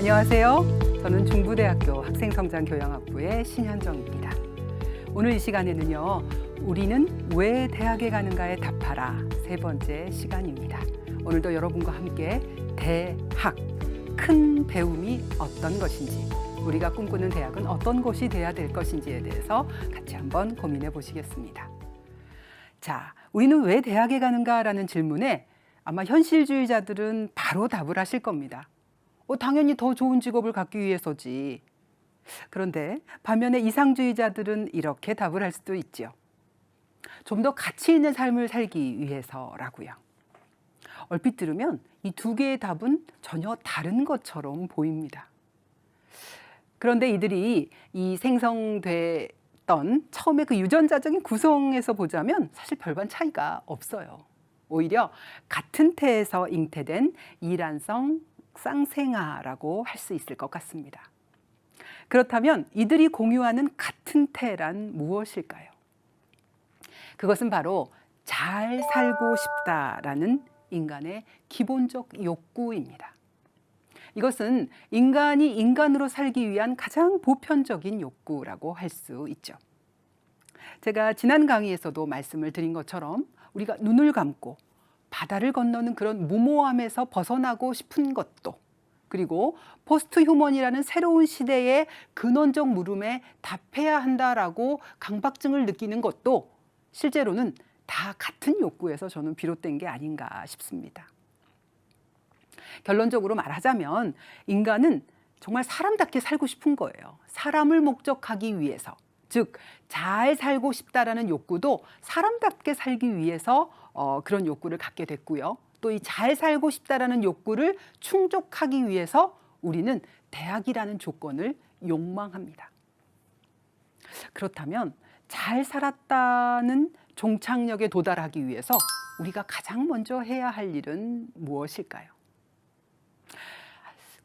안녕하세요. 저는 중부대학교 학생성장교양학부의 신현정입니다. 오늘 이 시간에는요, 우리는 왜 대학에 가는가에 답하라 세 번째 시간입니다. 오늘도 여러분과 함께 대학, 큰 배움이 어떤 것인지, 우리가 꿈꾸는 대학은 어떤 곳이 돼야 될 것인지에 대해서 같이 한번 고민해 보시겠습니다. 자, 우리는 왜 대학에 가는가라는 질문에 아마 현실주의자들은 바로 답을 하실 겁니다. 당연히 더 좋은 직업을 갖기 위해서지. 그런데 반면에 이상주의자들은 이렇게 답을 할 수도 있죠. 좀 더 가치 있는 삶을 살기 위해서라고요. 얼핏 들으면 이 두 개의 답은 전혀 다른 것처럼 보입니다. 그런데 이들이 이 생성됐던 처음에 그 유전자적인 구성에서 보자면 사실 별반 차이가 없어요. 오히려 같은 태에서 잉태된 이란성 쌍생아라고 할 수 있을 것 같습니다. 그렇다면 이들이 공유하는 같은 태란 무엇일까요? 그것은 바로 잘 살고 싶다라는 인간의 기본적 욕구입니다. 이것은 인간이 인간으로 살기 위한 가장 보편적인 욕구라고 할 수 있죠. 제가 지난 강의에서도 말씀을 드린 것처럼 우리가 눈을 감고 바다를 건너는 그런 무모함에서 벗어나고 싶은 것도, 그리고 포스트 휴먼이라는 새로운 시대의 근원적 물음에 답해야 한다라고 강박증을 느끼는 것도 실제로는 다 같은 욕구에서 저는 비롯된 게 아닌가 싶습니다. 결론적으로 말하자면 인간은 정말 사람답게 살고 싶은 거예요. 사람을 목적하기 위해서, 즉 잘 살고 싶다라는 욕구도 사람답게 살기 위해서 그런 욕구를 갖게 됐고요. 또 이 잘 살고 싶다라는 욕구를 충족하기 위해서 우리는 대학이라는 조건을 욕망합니다. 그렇다면 잘 살았다는 종착역에 도달하기 위해서 우리가 가장 먼저 해야 할 일은 무엇일까요?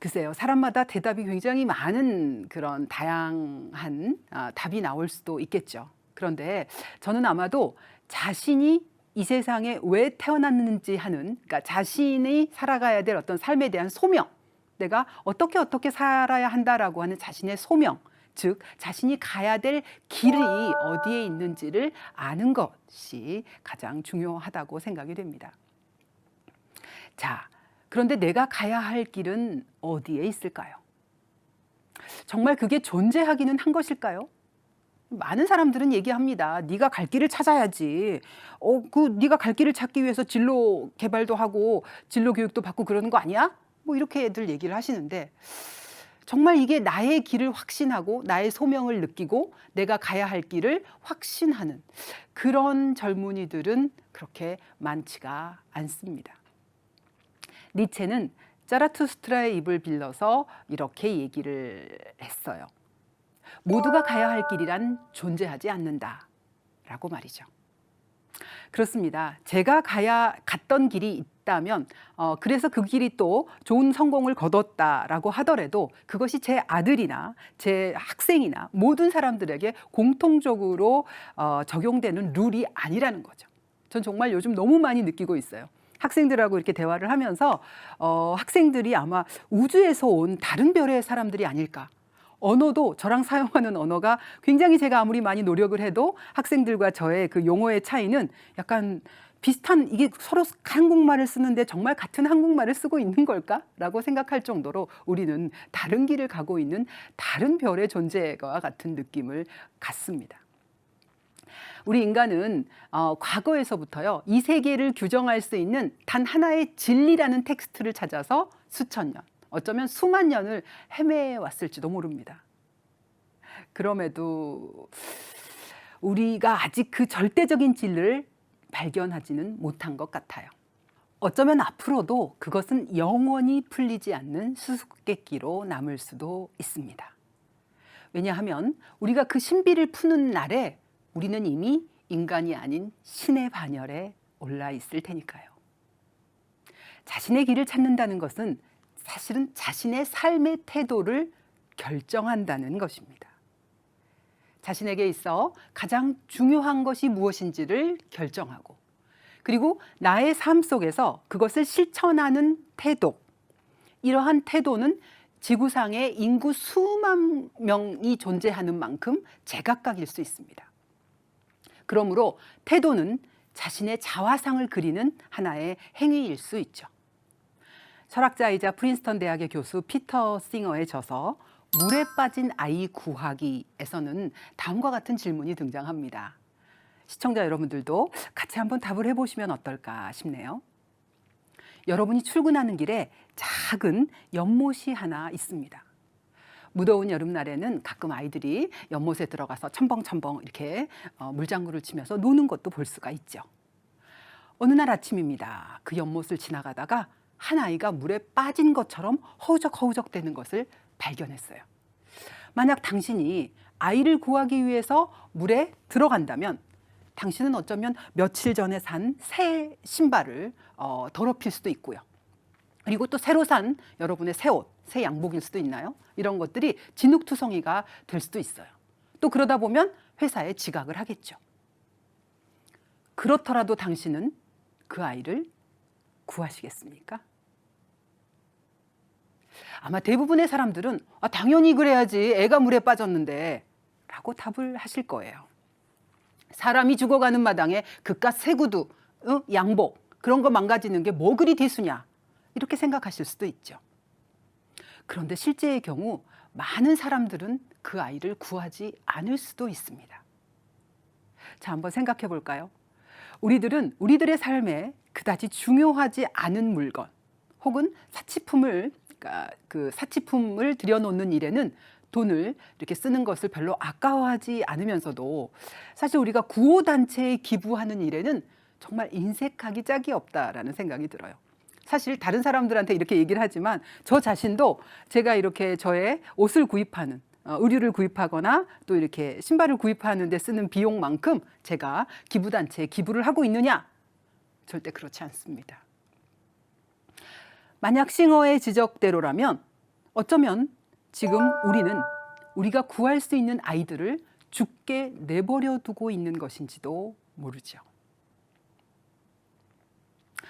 글쎄요, 사람마다 대답이 굉장히 많은 그런 다양한 답이 나올 수도 있겠죠. 그런데 저는 아마도 자신이 이 세상에 왜 태어났는지 하는, 그러니까 자신이 살아가야 될 어떤 삶에 대한 소명, 내가 어떻게 살아야 한다라고 하는 자신의 소명, 즉 자신이 가야 될 길이 어디에 있는지를 아는 것이 가장 중요하다고 생각이 됩니다. 자, 그런데 내가 가야 할 길은 어디에 있을까요? 정말 그게 존재하기는 한 것일까요? 많은 사람들은 얘기합니다. 네가 갈 길을 찾아야지. 네가 갈 길을 찾기 위해서 진로 개발도 하고 진로 교육도 받고 그러는 거 아니야? 뭐 이렇게들 얘기를 하시는데, 정말 이게 나의 길을 확신하고 나의 소명을 느끼고 내가 가야 할 길을 확신하는 그런 젊은이들은 그렇게 많지가 않습니다. 니체는 자라투스트라의 입을 빌려서 이렇게 얘기를 했어요. 모두가 가야 할 길이란 존재하지 않는다 라고 말이죠. 그렇습니다. 제가 갔던 길이 있다면 그래서 그 길이 또 좋은 성공을 거뒀다라고 하더라도 그것이 제 아들이나 제 학생이나 모든 사람들에게 공통적으로 적용되는 룰이 아니라는 거죠. 전 정말 요즘 너무 많이 느끼고 있어요. 학생들하고 이렇게 대화를 하면서 학생들이 아마 우주에서 온 다른 별의 사람들이 아닐까. 언어도 저랑 사용하는 언어가 굉장히 제가 아무리 많이 노력을 해도 학생들과 저의 그 용어의 차이는 약간 비슷한, 이게 서로 한국말을 쓰는데 정말 같은 한국말을 쓰고 있는 걸까? 라고 생각할 정도로 우리는 다른 길을 가고 있는 다른 별의 존재와 같은 느낌을 갖습니다. 우리 인간은 과거에서부터요, 이 세계를 규정할 수 있는 단 하나의 진리라는 텍스트를 찾아서 수천 년, 어쩌면 수만 년을 헤매왔을지도 모릅니다. 그럼에도 우리가 아직 그 절대적인 진리를 발견하지는 못한 것 같아요. 어쩌면 앞으로도 그것은 영원히 풀리지 않는 수수께끼로 남을 수도 있습니다. 왜냐하면 우리가 그 신비를 푸는 날에 우리는 이미 인간이 아닌 신의 반열에 올라 있을 테니까요. 자신의 길을 찾는다는 것은 사실은 자신의 삶의 태도를 결정한다는 것입니다. 자신에게 있어 가장 중요한 것이 무엇인지를 결정하고, 그리고 나의 삶 속에서 그것을 실천하는 태도, 이러한 태도는 지구상에 인구 수만 명이 존재하는 만큼 제각각일 수 있습니다. 그러므로 태도는 자신의 자화상을 그리는 하나의 행위일 수 있죠. 철학자이자 프린스턴 대학의 교수 피터 싱어의 저서 물에 빠진 아이 구하기에서는 다음과 같은 질문이 등장합니다. 시청자 여러분들도 같이 한번 답을 해보시면 어떨까 싶네요. 여러분이 출근하는 길에 작은 연못이 하나 있습니다. 무더운 여름날에는 가끔 아이들이 연못에 들어가서 첨벙첨벙 이렇게 물장구를 치면서 노는 것도 볼 수가 있죠. 어느 날 아침입니다. 그 연못을 지나가다가 한 아이가 물에 빠진 것처럼 허우적허우적 대는 것을 발견했어요. 만약 당신이 아이를 구하기 위해서 물에 들어간다면 당신은 어쩌면 며칠 전에 산 새 신발을 더럽힐 수도 있고요. 그리고 또 새로 산 여러분의 새 옷, 새 양복일 수도 있나요? 이런 것들이 진흙투성이가 될 수도 있어요. 또 그러다 보면 회사에 지각을 하겠죠. 그렇더라도 당신은 그 아이를 구하시겠습니까? 아마 대부분의 사람들은 당연히 그래야지, 애가 물에 빠졌는데 라고 답을 하실 거예요. 사람이 죽어가는 마당에 그깟 새 구두, 양복 그런 거 망가지는 게 뭐 그리 대수냐 이렇게 생각하실 수도 있죠. 그런데 실제의 경우 많은 사람들은 그 아이를 구하지 않을 수도 있습니다. 자, 한번 생각해 볼까요? 우리들은 우리들의 삶에 그다지 중요하지 않은 물건 혹은 사치품을 들여놓는 일에는 돈을 이렇게 쓰는 것을 별로 아까워하지 않으면서도 사실 우리가 구호단체에 기부하는 일에는 정말 인색하기 짝이 없다라는 생각이 들어요. 사실 다른 사람들한테 이렇게 얘기를 하지만 저 자신도 제가 이렇게 저의 옷을 구입하는 의류를 구입하거나 또 이렇게 신발을 구입하는 데 쓰는 비용만큼 제가 기부단체에 기부를 하고 있느냐? 절대 그렇지 않습니다. 만약 싱어의 지적대로라면 어쩌면 지금 우리는 우리가 구할 수 있는 아이들을 죽게 내버려 두고 있는 것인지도 모르죠.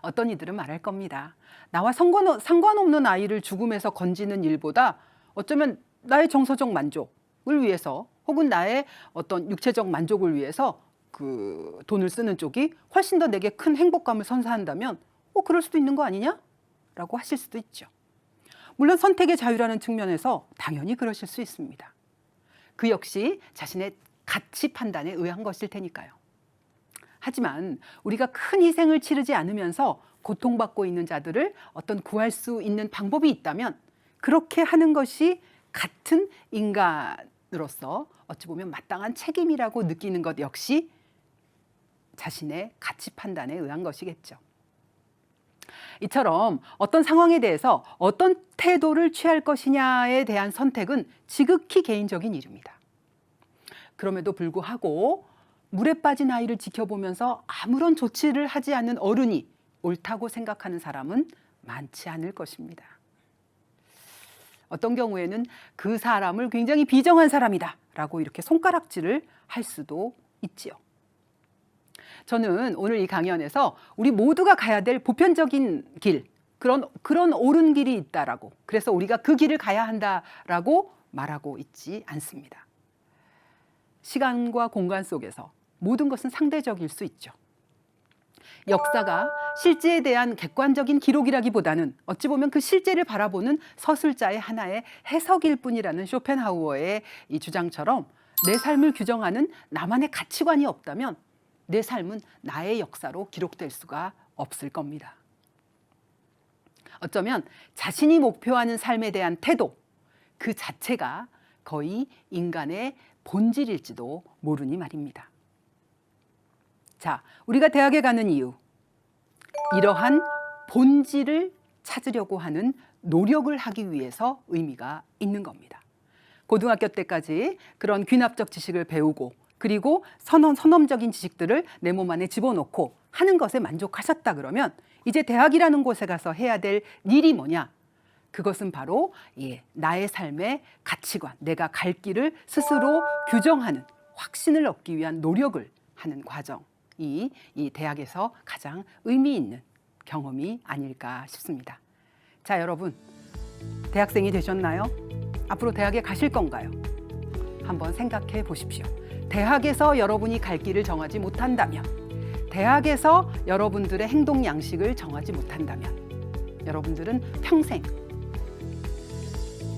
어떤 이들은 말할 겁니다. 나와 상관없는 아이를 죽음에서 건지는 일보다 어쩌면 나의 정서적 만족을 위해서 혹은 나의 어떤 육체적 만족을 위해서 그 돈을 쓰는 쪽이 훨씬 더 내게 큰 행복감을 선사한다면 그럴 수도 있는 거 아니냐? 라고 하실 수도 있죠. 물론 선택의 자유라는 측면에서 당연히 그러실 수 있습니다. 그 역시 자신의 가치 판단에 의한 것일 테니까요. 하지만 우리가 큰 희생을 치르지 않으면서 고통받고 있는 자들을 어떤 구할 수 있는 방법이 있다면 그렇게 하는 것이 같은 인간으로서 어찌 보면 마땅한 책임이라고 느끼는 것 역시 자신의 가치 판단에 의한 것이겠죠. 이처럼 어떤 상황에 대해서 어떤 태도를 취할 것이냐에 대한 선택은 지극히 개인적인 일입니다. 그럼에도 불구하고 물에 빠진 아이를 지켜보면서 아무런 조치를 하지 않는 어른이 옳다고 생각하는 사람은 많지 않을 것입니다. 어떤 경우에는 그 사람을 굉장히 비정한 사람이다 라고 이렇게 손가락질을 할 수도 있지요. 저는 오늘 이 강연에서 우리 모두가 가야 될 보편적인 길, 그런 옳은 길이 있다라고, 그래서 우리가 그 길을 가야 한다라고 말하고 있지 않습니다. 시간과 공간 속에서 모든 것은 상대적일 수 있죠. 역사가 실제에 대한 객관적인 기록이라기보다는 어찌 보면 그 실제를 바라보는 서술자의 하나의 해석일 뿐이라는 쇼펜하우어의 이 주장처럼 내 삶을 규정하는 나만의 가치관이 없다면 내 삶은 나의 역사로 기록될 수가 없을 겁니다. 어쩌면 자신이 목표하는 삶에 대한 태도 그 자체가 거의 인간의 본질일지도 모르니 말입니다. 자, 우리가 대학에 가는 이유, 이러한 본질을 찾으려고 하는 노력을 하기 위해서 의미가 있는 겁니다. 고등학교 때까지 그런 귀납적 지식을 배우고 그리고 선험적인 지식들을 내 몸 안에 집어넣고 하는 것에 만족하셨다 그러면 이제 대학이라는 곳에 가서 해야 될 일이 뭐냐? 그것은 바로 나의 삶의 가치관, 내가 갈 길을 스스로 규정하는 확신을 얻기 위한 노력을 하는 과정이 이 대학에서 가장 의미 있는 경험이 아닐까 싶습니다. 자, 여러분. 대학생이 되셨나요? 앞으로 대학에 가실 건가요? 한번 생각해 보십시오. 대학에서 여러분이 갈 길을 정하지 못한다면, 대학에서 여러분들의 행동 양식을 정하지 못한다면 여러분들은 평생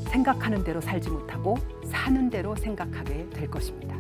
생각하는 대로 살지 못하고 사는 대로 생각하게 될 것입니다.